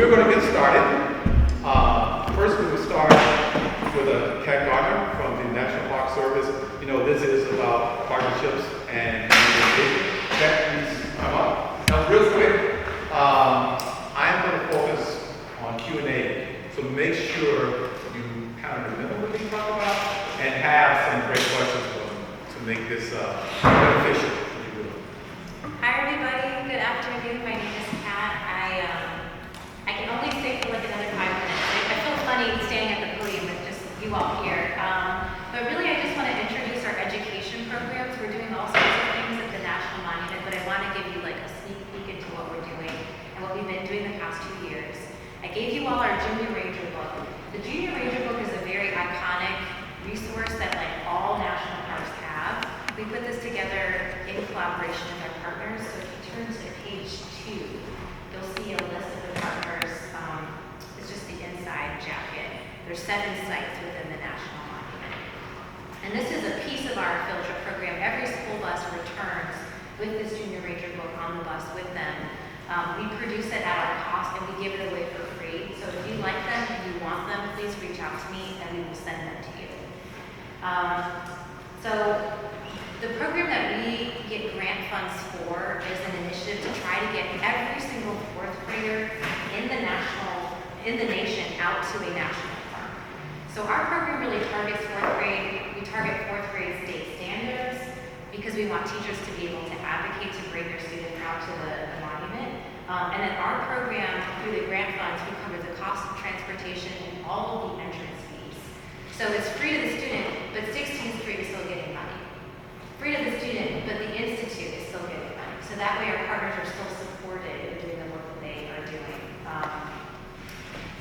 we're going to get started. First, we will start with a Cat Gardner from the National Park Service. You know, this is about partnerships and communication. Cat, please come up. Now, real quick, I'm going to focus on Q&A. So make sure you kind of remember what we talk about and have some great questions for them to make this beneficial. Hi everybody, good afternoon. My name is Kat. I can only stay for like another 5 minutes. I feel funny standing at the podium with just you all here. But really I just want to introduce our education programs. We're doing all sorts of things at the National Monument, but I want to give you like a sneak peek into what we're doing and what we've been doing the past 2 years. I gave you all our Junior Ranger book. The Junior Ranger book is a very iconic resource that like all national parks have. We put this together in collaboration with our partners. So if you turn to page 2, you'll see a list of the partners. It's just the inside jacket. There's 7 sites within the National Monument. And this is a piece of our field trip program. Every school bus returns with this Junior Ranger book on the bus with them. We produce it at our cost and we give it away for free. So if you like them and you want them, please reach out to me and we will send them to you. So the program that we get grant funds for is an initiative to try to get every single 4th grader in the nation out to a national park. So our program really targets 4th grade. We target 4th grade state standards because we want teachers to be able to advocate to bring their students out to the monument. And in our program, through the grant funds, we cover the cost of transportation and all of the entrance fees. So it's free to the student, but 16th Street is still getting money. Free to the student, but the institute is still getting money. So that way our partners are still supported in doing the work that they are doing.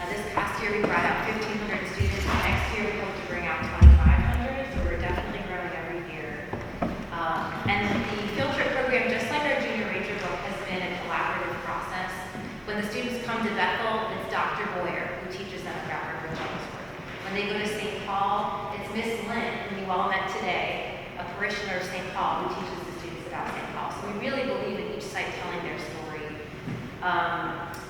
This past year we brought out 1,500 students. Next year we hope to bring out 2,500. So we're definitely growing every year. And the field trip program, just like our Junior Ranger book, has been a collaborative process. When the students come to Bethel, it's Dr. Boyer who teaches them about River Chelmsford. When they go to St. Paul, it's Miss Lynn, who you all met today, a parishioner of St. Paul, who teaches the students about St. Paul. So we really believe in each site telling their story.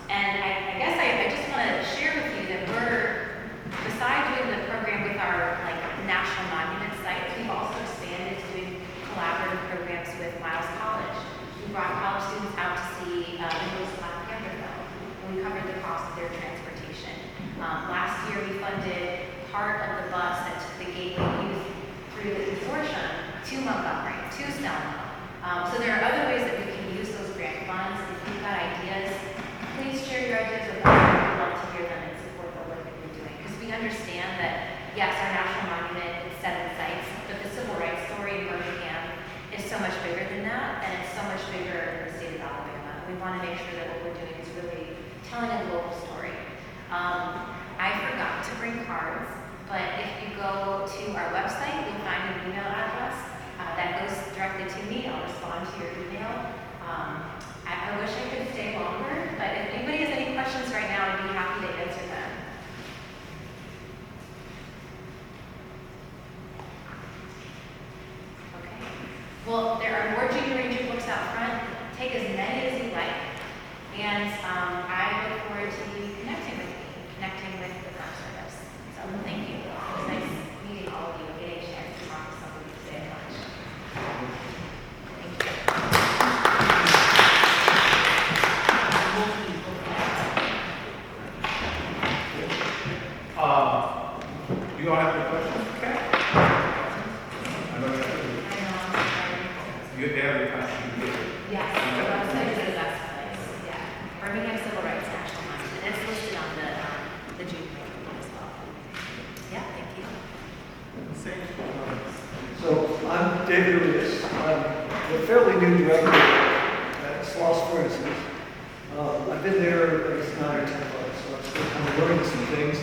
And I guess I just want to share with you that we're, besides doing the program with our national monument sites, we've also expanded to doing collaborative programs with Miles College. We brought college students out to see the newest Black Panther film, and we covered the cost of their transportation. Last year we funded part of the bus that took the Gateway Youth through the consortium to Montgomery, to Selma. So there are other ways that we can use those grant funds. If you've got ideas, please share your ideas with us. We'd love to hear them and support the work that you're doing. Because we understand that, yes, our national monument is 7 sites, but the civil rights story in Birmingham is so much bigger than that, and it's so much bigger in the state of Alabama. We want to make sure that what we're doing is really telling a global story. I forgot to bring cards. But if you go to our website, you'll find an email address that goes directly to me. I'll respond to your email. I wish I could stay longer, but if anybody has any questions right now, I'd be happy to answer them. Okay. Well, there are more Junior Ranger books out front. Take as many as you like. And I look forward to you connecting with me, connecting with the Park Service. So thank you. It was nice meeting all of you and getting a chance to talk to somebody today at lunch. Thank you. You all have any questions? Okay. I know you have. You have any questions? Yes, the website is the best place. Yeah. Birmingham Civil Rights National Monument. It's listed on the June paper as well. Yeah, thank you. So I'm David Lewis. I'm a fairly new director at Sloss Furnaces. I've been there, I guess, 9 or 10 months, so I'm still kind of learning some things.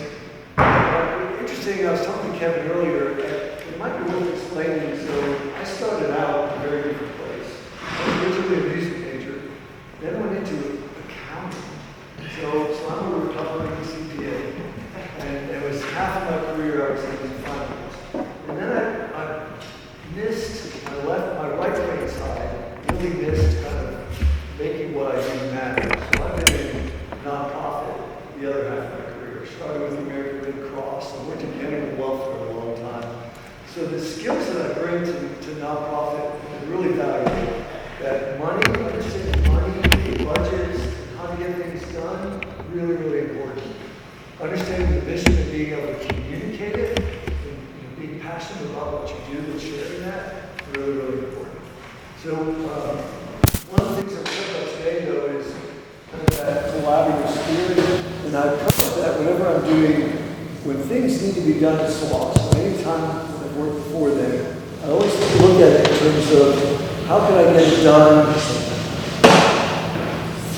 Interesting, I was talking to Kevin earlier, it might be worth explaining. So I started out in a very different place. I was originally a music major, then went into accounting. So I'm a recovering CPA, and it was half of my career I was in finance. And then I left my right-hand side, really missed kind of making what I do matter. So I've been in nonprofit the other half of my career. Started with the American Red Cross. I worked in animal welfare a long time. So the skills that I bring to nonprofit are really valuable. That money, understanding money, budgets, how to get things done, really, really important. Understanding the mission and being able to communicate it, and being passionate about what you do and sharing that, really, really important. So one of the things I'm talking about today, though, is kind of that collaborative spirit. And I approach that whenever I'm doing, when things need to be done at SWAS, or any time when I've worked before then, I always look at it in terms of how can I get it done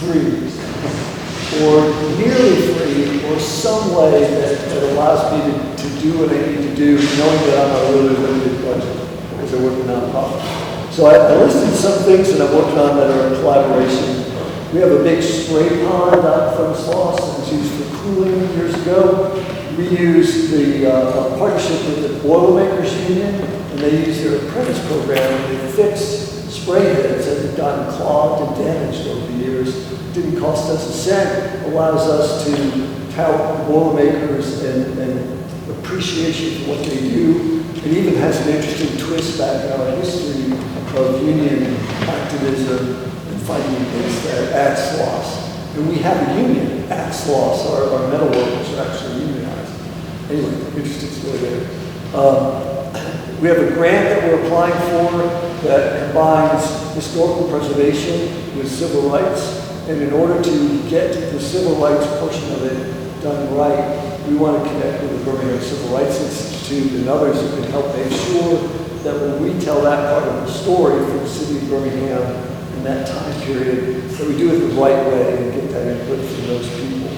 free, or nearly free, or some way that allows me to do what I need to do, knowing that I'm on a really limited budget because I work in nonprofit. So I listed some things that I'm working on that are in collaboration. We have a big spray pond out from SLOS that was used for cooling years ago. We used the partnership with the Boilermakers Union, and they used their apprentice program, and they fixed spray heads that had gotten clogged and damaged over the years. It didn't cost us a cent. Allows us to tout the Boilermakers and appreciation for what they do. It even has an interesting twist back in our history of union activism and fighting against that at SLOS. And we have a union at SLOS. Our metal workers are actually unionized. Anyway, interesting story there. We have a grant that we're applying for that combines historical preservation with civil rights. And in order to get the civil rights portion of it done right, we want to connect with the Birmingham Civil Rights Institute and others who can help make sure that when we tell that part of the story for the city of Birmingham in that time period, that we do it the right way and get that input from those people.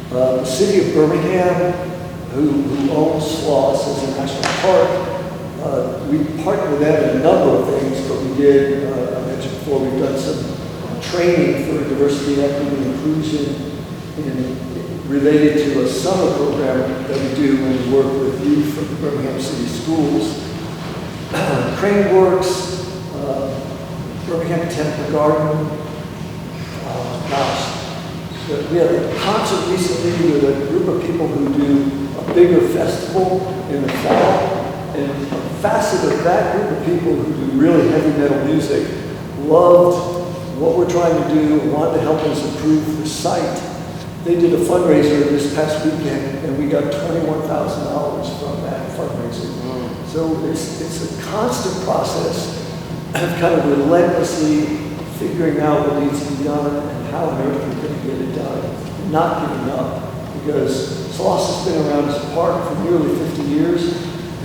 The city of Birmingham, who owns SLOS as a national park, we partner with them in a number of things, but we did, I mentioned before, we've done some training for diversity, equity, and inclusion related to a summer program that we do when we work with youth from the Birmingham City Schools. Crane Works, Birmingham Temple Garden, we had a concert recently with a group of people who do a bigger festival in the fall, and a facet of that group of people who do really heavy metal music loved what we're trying to do and wanted to help us improve the site. They did a fundraiser this past weekend, and we got $21,000 from that fundraiser. So it's a constant process of kind of relentlessly figuring out what needs to be done and how on earth we're going to get it done, and not giving up. Because SLOS has been around as a park for nearly 50 years,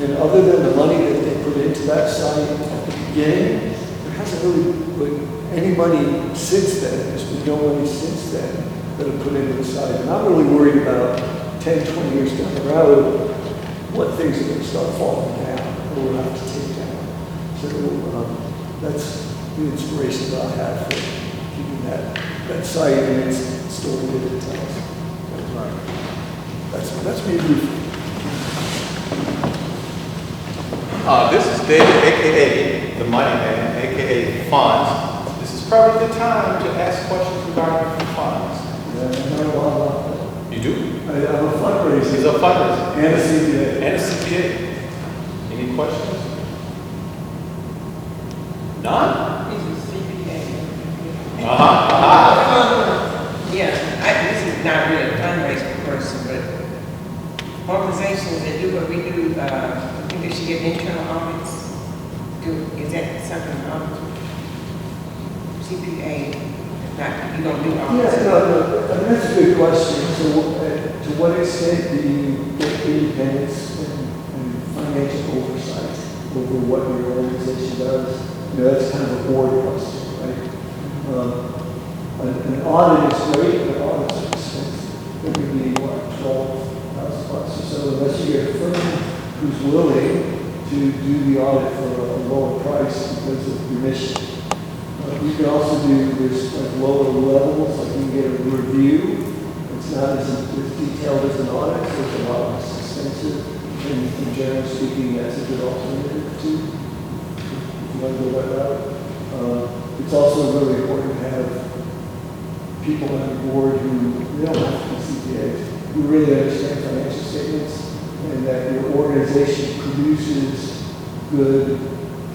and other than the money that they put into that site at the beginning, there hasn't really been any money since then. There's been no money since then that have put into the site. And I'm really worried about 10, 20 years down the road, what things are going to start falling down or we'll have to take down. So that's the inspiration that I have for keeping that site and its story that it tells. That's me briefly. This is David, a.k.a. the Money Man, a.k.a. Funds. This is probably the time to ask questions regarding funds. Yeah, I know a lot about that. You do? I have a fundraiser. He's a fundraiser. And a CPA. And a CPA. Any questions? None? He's a CPA. Yeah, this is not really a fundraising person, but organizations that do what we do, I think they should get internal audits. Is that something, CPA, not, you don't do audits? Yeah, no, that's a good question. So to what extent do you get independence and financial oversight over what your organization does? You know, that's kind of a board question, right? An audit is great, but audits are expensive. It could be, what, $12,000 or so, unless you get a firm who's willing to do the audit for a lower price because of your mission. You can also do this like lower levels, like you can get a review. It's not as detailed as an audit, so it's a lot less expensive. And generally speaking, that's a good alternative too, if you want to go that route. It's also really important to have people on the board who, they don't have to be CPAs, who really understand financial statements, and that your organization produces good,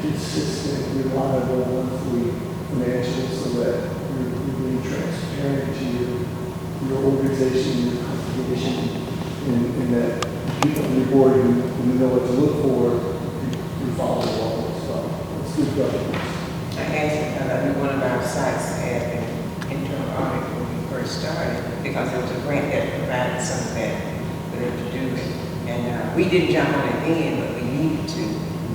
consistent, reliable monthly financials so that you're being transparent to your organization, your congregation, and that people on your board who know what to look for, who follow along as well. It's good governance. I asked one of our sites had an internal audit when we first started because there was a grant that provided some of that for them to do it. And we didn't jump on it then, but we needed to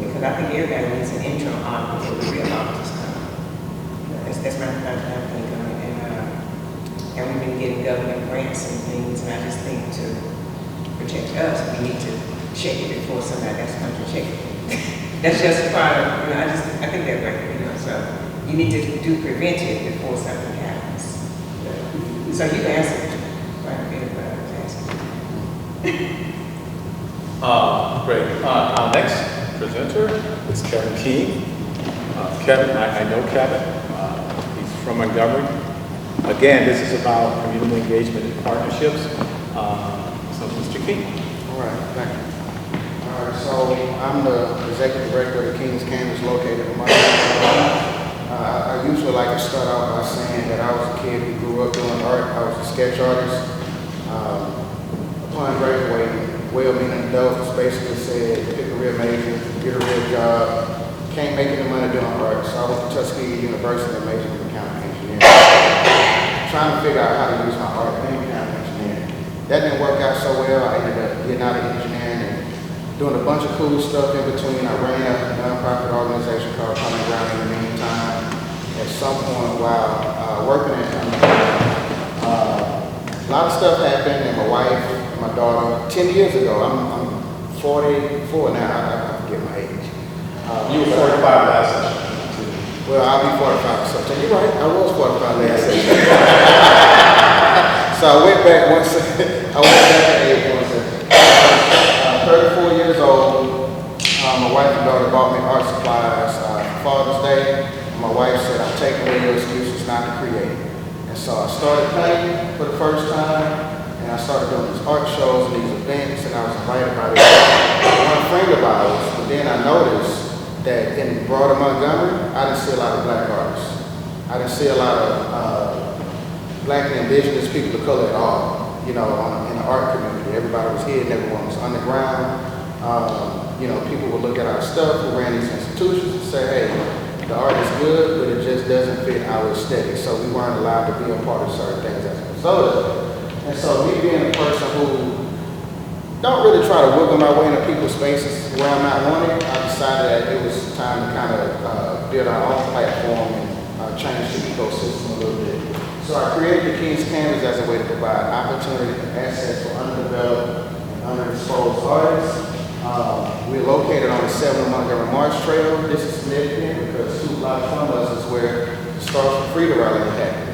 because I think everybody needs an internal audit before the real auditors come. That's my opinion on it. And we've been getting government grants and things, and I just think to protect us, we need to check it before somebody else comes to check it. That's just part of, I think that way, so you need to do preventive before something happens. So you answered quite a bit of what I was asking. Great. Our next presenter is Kevin King. Kevin, I know Kevin. He's from Montgomery. Again, this is about community engagement and partnerships. So, Mr. King. All right, thank you. All right, so I'm the executive director of the King's Canvas located in Montgomery. I usually like to start out by saying that I was a kid who grew up doing art. I was a sketch artist. Upon graduating, well-meaning adults basically said, pick a real major, get a real job, can't make any money doing art. So I went to Tuskegee University and majored in mechanical engineering. Trying to figure out how to use my art in mechanical engineering. That didn't work out so well. I ended up getting out of engineering and doing a bunch of cool stuff in between. I ran a nonprofit organization called Common Ground in the meantime. At some point while working at a lot of stuff happened, and my wife and my daughter, 10 years ago, I'm 44 now, I forget my age. You were 45 last session. Well, I'll be 45 or something. You're right, I was 45 last session. So I went back at age once. 34 years old, my wife and daughter bought me art supplies for Father's Day. My wife said, I'm taking away your excuses not to create. And so I started painting for the first time, and I started doing these art shows and these events, and I was invited by one friend of ours. But then I noticed that in broader Montgomery, I didn't see a lot of black artists. I didn't see a lot of black and indigenous people of color at all, in the art community. Everybody was hidden, everyone was underground. People would look at our stuff, who ran these institutions, and say, hey, the art is good, but it just doesn't fit our aesthetic. So we weren't allowed to be a part of certain things as a result of it. And so me being a person who don't really try to wiggle my way into people's spaces where I'm not wanted, I decided that it was time to kind of build our own platform and change the ecosystem a little bit. So I created the King's Canvas as a way to provide opportunity and access for underdeveloped and underexposed artists. We're located on the 7 Montgomery March Trail. This is significant because 2 blocks from us is where the Stars for Freedom rally happened.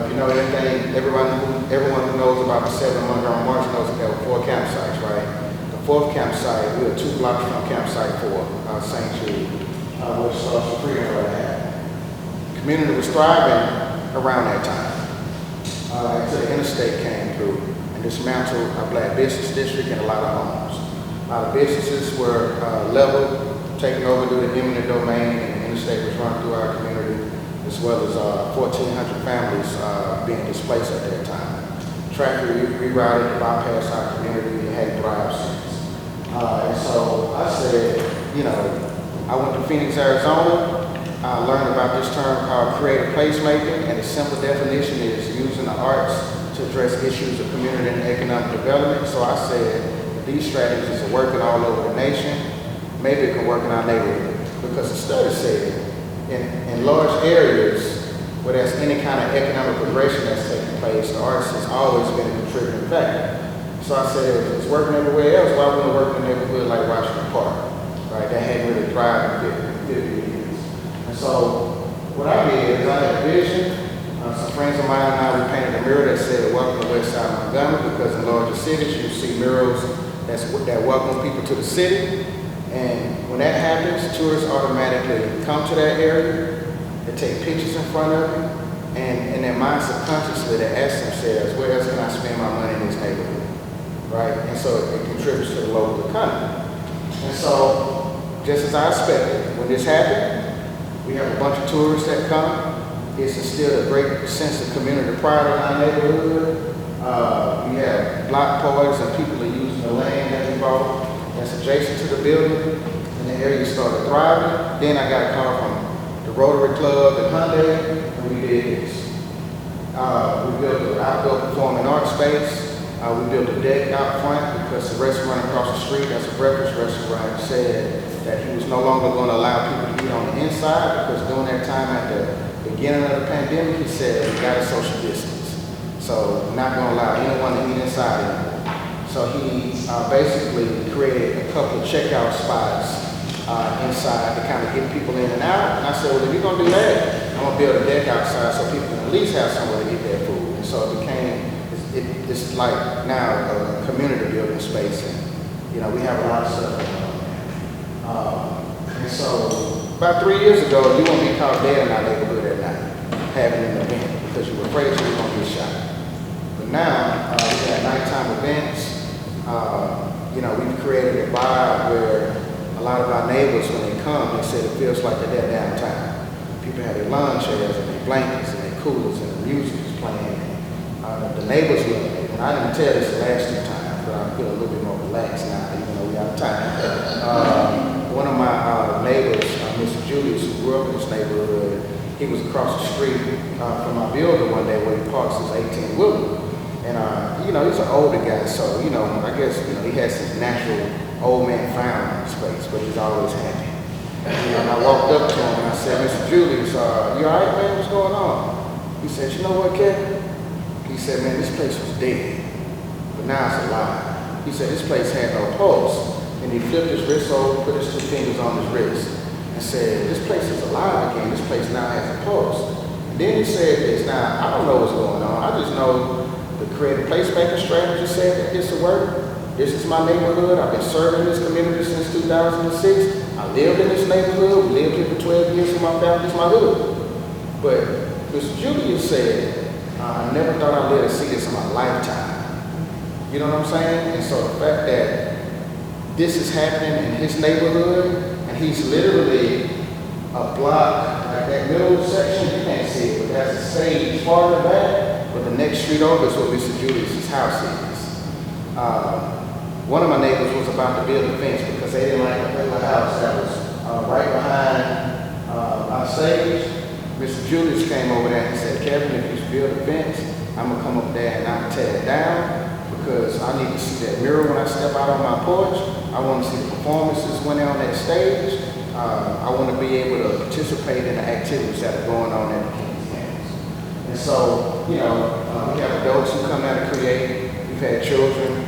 If you know anything, everyone who knows about the 7 Montgomery March knows that there were 4 campsites, right? The 4th campsite, we were 2 blocks from campsite 4, St. Jude, where the Stars for Freedom rally happened. The community was thriving around that time until the interstate came through and dismantled our black business district and a lot of homes. A lot of businesses were leveled, taken over due to eminent domain, and the interstate was run through our community, as well as 1,400 families being displaced at that time. Traffic rerouted to bypass our community and had drive since. And so I said, I went to Phoenix, Arizona. I learned about this term called creative placemaking, and the simple definition is using the arts to address issues of community and economic development. So I said, these strategies are working all over the nation. Maybe it can work in our neighborhood. Because the study said in large areas where there's any kind of economic progression that's taking place, the arts has always been a contributing factor. So I said, if it's working everywhere else, why wouldn't it work in a neighborhood like Washington Park? Right? That hadn't really thrived in 50 years. And so what I did is I had a vision. Some friends of mine and I, we painted a mural that said, welcome to West Side Montgomery, because in larger cities you see murals that welcome people to the city. And when that happens, tourists automatically come to that area, they take pictures in front of it, And their mind subconsciously, they ask themselves, where else can I spend my money in this neighborhood, right? And so it contributes to the local economy. And so, just as I expected, when this happened, we have a bunch of tourists that come. It's instilled a great sense of community pride in our neighborhood. We have block parties and people are using the land that we bought that's adjacent to the building, and the area started thriving. Then I got a call from the Rotary Club in Hyundai, and we did this. We built an outdoor performing arts space. We built a deck out front because the restaurant across the street, that's a breakfast restaurant, said that he was no longer going to allow people to eat on the inside because during that time at the beginning of the pandemic, he said we got a social distance. So not going to allow anyone to eat inside anymore. So he basically created a couple of checkout spots inside to kind of get people in and out. And I said, well, if you're going to do that, I'm going to build a deck outside so people can at least have somewhere to get their food. And so it became, it's like now a community building space. And, you know, we have a lot of stuff going on. And so about 3 years ago, you won't be caught dead in our neighborhood at night, having an event because you were afraid you were going to get shot. But now, we have nighttime events. You know, we've created a vibe where a lot of our neighbors, when they come, they say it feels like they're downtown. People have their lawn chairs and their blankets and their coolers and the music is playing. The neighbors love it. And I didn't tell this the last 2 times, but I feel a little bit more relaxed now, even though we're out of time. One of my neighbors, Mr. Julius, who grew up in this neighborhood, he was across the street from my building one day where he parks his 18-wheeler. And, you know, he's an older guy, so, you know, I guess, you know, he has his natural old man frown space, but he's always happy. And I walked up to him and I said, Mr. Julius, you all right, man? What's going on? He said, you know what, Kevin? He said, man, this place was dead, but now it's alive. He said, this place had no pulse. And he flipped his wrist over, put his 2 fingers on his wrist, and said, this place is alive again. This place now has a pulse. And then he said this, now, I don't know what's going on. I just know the creative placemaker strategy said that this will work. This is my neighborhood. I've been serving this community since 2006. I lived in this neighborhood. We lived here for 12 years with my family. It's my hood. But Mr. Julius said, I never thought I'd live to see this in my lifetime. You know what I'm saying? And so the fact that this is happening in his neighborhood, and he's literally a block, like that middle section, you can't see it, but there's a stage farther back, but the next street over is where Mr. Julius' house is. One of my neighbors was about to build a fence because they didn't like the regular house that was right behind our stage. Mr. Julius came over there and he said, Kevin, if you build a fence, I'm going to come up there and I'm going to tear it down because I need to see that mirror when I step out on my porch. I want to see the performances when they're on that stage. I want to be able to participate in the activities that are going on at the King's Games. And so, you know, we have adults who come out and create. We've had children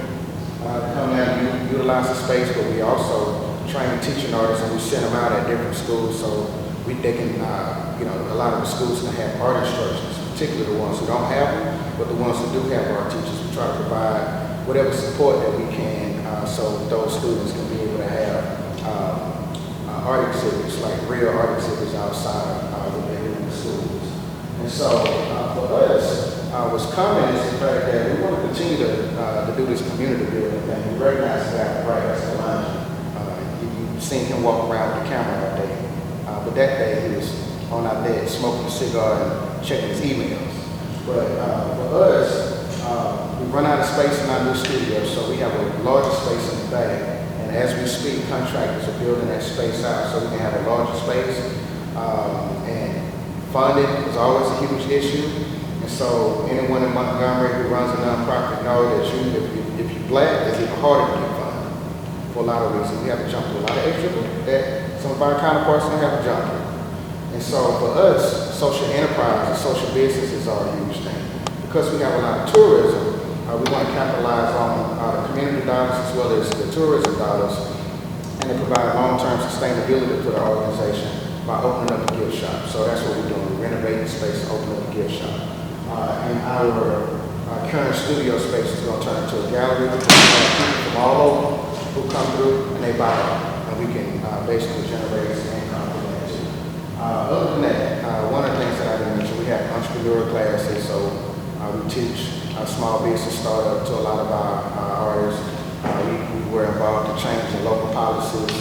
come out and utilize the space, but we also train teaching artists and we send them out at different schools so they can, you know, a lot of the schools can have art instructions, particularly the ones who don't have them, but the ones who do have art teachers, we try to provide whatever support that we can so those students can be able to have art exhibits, like real art exhibits outside what they do in the schools. And so for us, what's coming is the fact that we want to continue to do this community building thing. We recognize that right as Elijah. You've seen him walk around with the camera all day. But that day he was on our bed smoking a cigar and checking his emails. But for us, we run out of space in our new studio, so we have a larger space in the back. And as we speak, contractors are building that space out so we can have a larger space. And funding is always a huge issue. And so anyone in Montgomery who runs a nonprofit know that if you're black, it's even harder to get funded for a lot of reasons. We have to jump through a lot of extra that some of our counterparts don't have to jump through. And so for us, social enterprise and social businesses are a huge thing. Because we have a lot of tourism, we want to capitalize on the community dollars as well as the tourism dollars and to provide long-term sustainability for the organization by opening up a gift shop. So that's what we're doing. We're renovating space and opening up a gift shop. And our current studio space is going to turn into a gallery. We have people from all over who come through and they buy it. And we can basically generate some income from that too. Other than that, one of the things that I didn't mention, we We have entrepreneur classes, so we teach small business startup to a lot of our artists. We were involved in changing local policies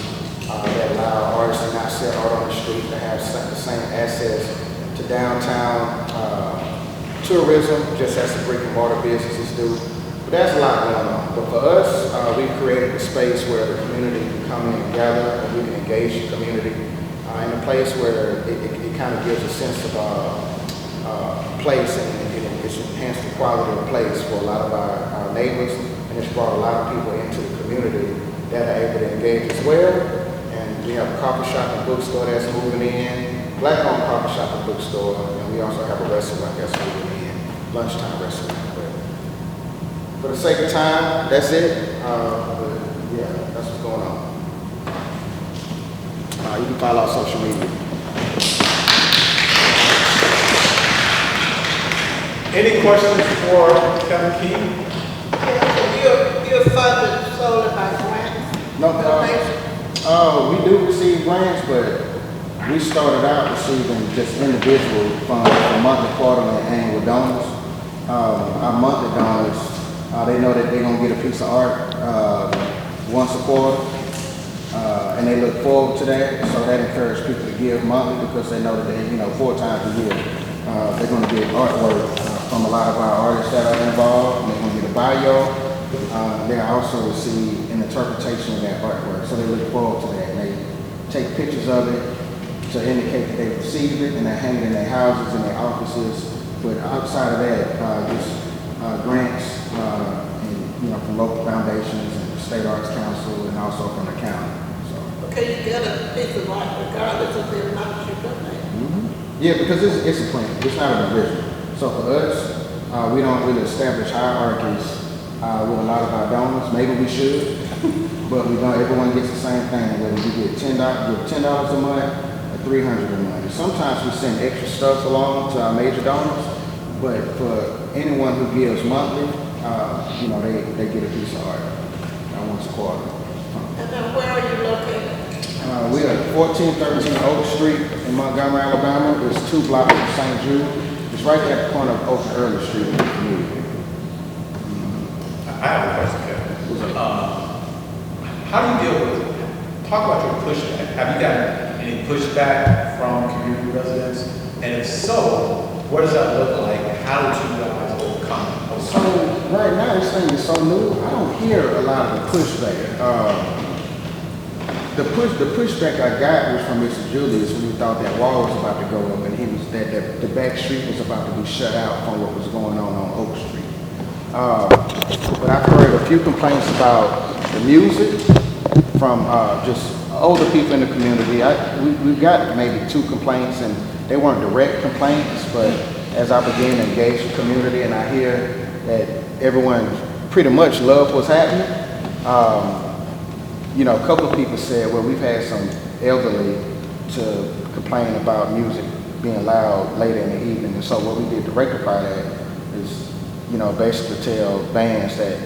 that allow artists to not sell art on the street, to have the same access to downtown tourism, just as the brick and mortar businesses do. But there's a lot going on. But for us, we've created a space where the community can come in and gather, and we can engage the community in a place where it kind of gives a sense of place, and it's enhanced the quality of place for a lot of our neighbors, and it's brought a lot of people into the community that are able to engage as well. And we have a coffee shop and bookstore that's moving in, black-owned coffee shop and bookstore, and we also have a restaurant that's moving in, lunchtime restaurant. But for the sake of time, that's it. But yeah, that's what's going on. You can follow our social media. Any questions for Kevin King? You're funded solely by grants? No, we do receive grants, but we started out receiving just individual funds for monthly, quarterly, and annual donors. Our monthly donors, they know that they're gonna get a piece of art once a quarter, and they look forward to that. So that encourages people to give monthly because they know that they, 4 times a year, they're gonna get artwork from a lot of our artists that are involved. And they're gonna get a bio. They also receive an interpretation of that artwork, so they look forward to that. And they take pictures of it to indicate that they've received it, and they hang it in their houses and their offices. But outside of that, just grants, and, from local foundations and the State Arts Council, and also from the county. So. Okay, you get a piece of art regardless of the amount you donate. Mm-hmm. Yeah, because it's a print. It's not an original. So for us, we don't really establish hierarchies with a lot of our donors. Maybe we should, but we don't. Everyone gets the same thing. Whether you get $10 a month or $300 a month. Sometimes we send extra stuff along to our major donors, but for anyone who gives monthly, they get a piece of art once a quarter. And then where are you located? We are at 1413 Oak Street in Montgomery, Alabama. It's 2 blocks from St. Jude. It's right at the corner of Oak and Early Street in the community. I have a question, Kevin. How do you deal with, talk about your pushback. Have you gotten any pushback from community residents? And if so, what does that look like? How did you guys overcome it? So right now, this thing is so new, I don't hear a lot of the pushback. The pushback I got was from Mr. Julius when he thought that wall was about to go up, and he was that the back street was about to be shut out from what was going on Oak Street. But I've heard a few complaints about the music from just older people in the community. We've got maybe 2 complaints, and they weren't direct complaints, but as I began to engage the community and I hear that everyone pretty much loved what's happening, a couple of people said, well, we've had some elderly to complain about music being loud later in the evening. And so what we did to rectify that is, basically tell bands that,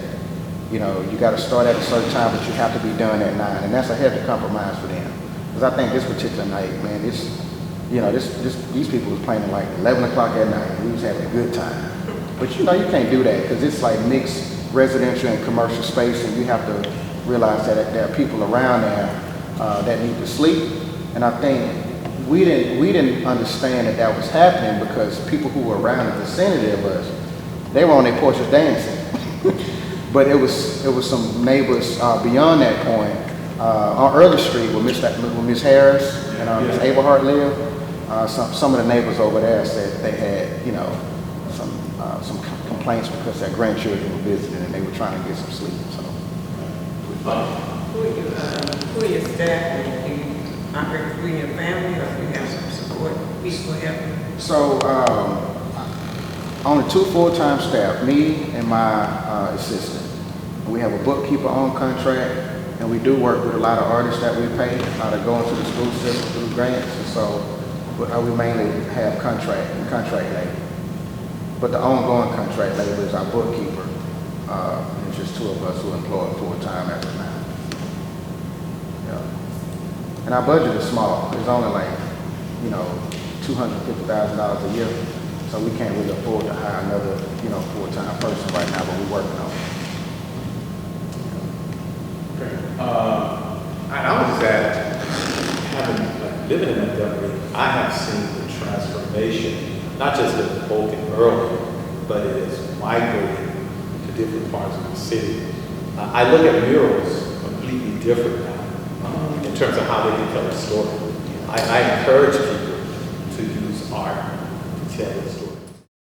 you got to start at a certain time, but you have to be done at 9. And that's a heavy compromise for them. Because I think this particular night, man, these people was playing at like 11 o'clock at night. We was having a good time. But you can't do that because it's like mixed residential and commercial space, and you have to realize that there are people around there that need to sleep. And I think we didn't understand that was happening because people who were around the vicinity of us, they were on their porches dancing. But it was some neighbors beyond that point on Early Street where Miss Harris and Miss Aberhart live. Some of the neighbors over there said they had some complaints because their grandchildren were visiting and they were trying to get some sleep. So. Who are your staff? Do you operate through your family, or do you have some support people helping? So only 2 full-time staff, me and my assistant. We have a bookkeeper on contract, and we do work with a lot of artists that we pay to go into the school system through grants. And so we mainly have contract labor. But the ongoing contract labor is our bookkeeper. And just 2 of us who employ full-time at the time. Yeah. And our budget is small. It's only like, $250,000 a year. So we can't really afford to hire another, full-time person right now, but we're working on it. And I was just at, living in Montgomery, I have seen the transformation, not just in Vulcan early, but it is migrating to different parts of the city. I look at murals completely different now in terms of how they can tell a story. I encourage people to use art to tell a story.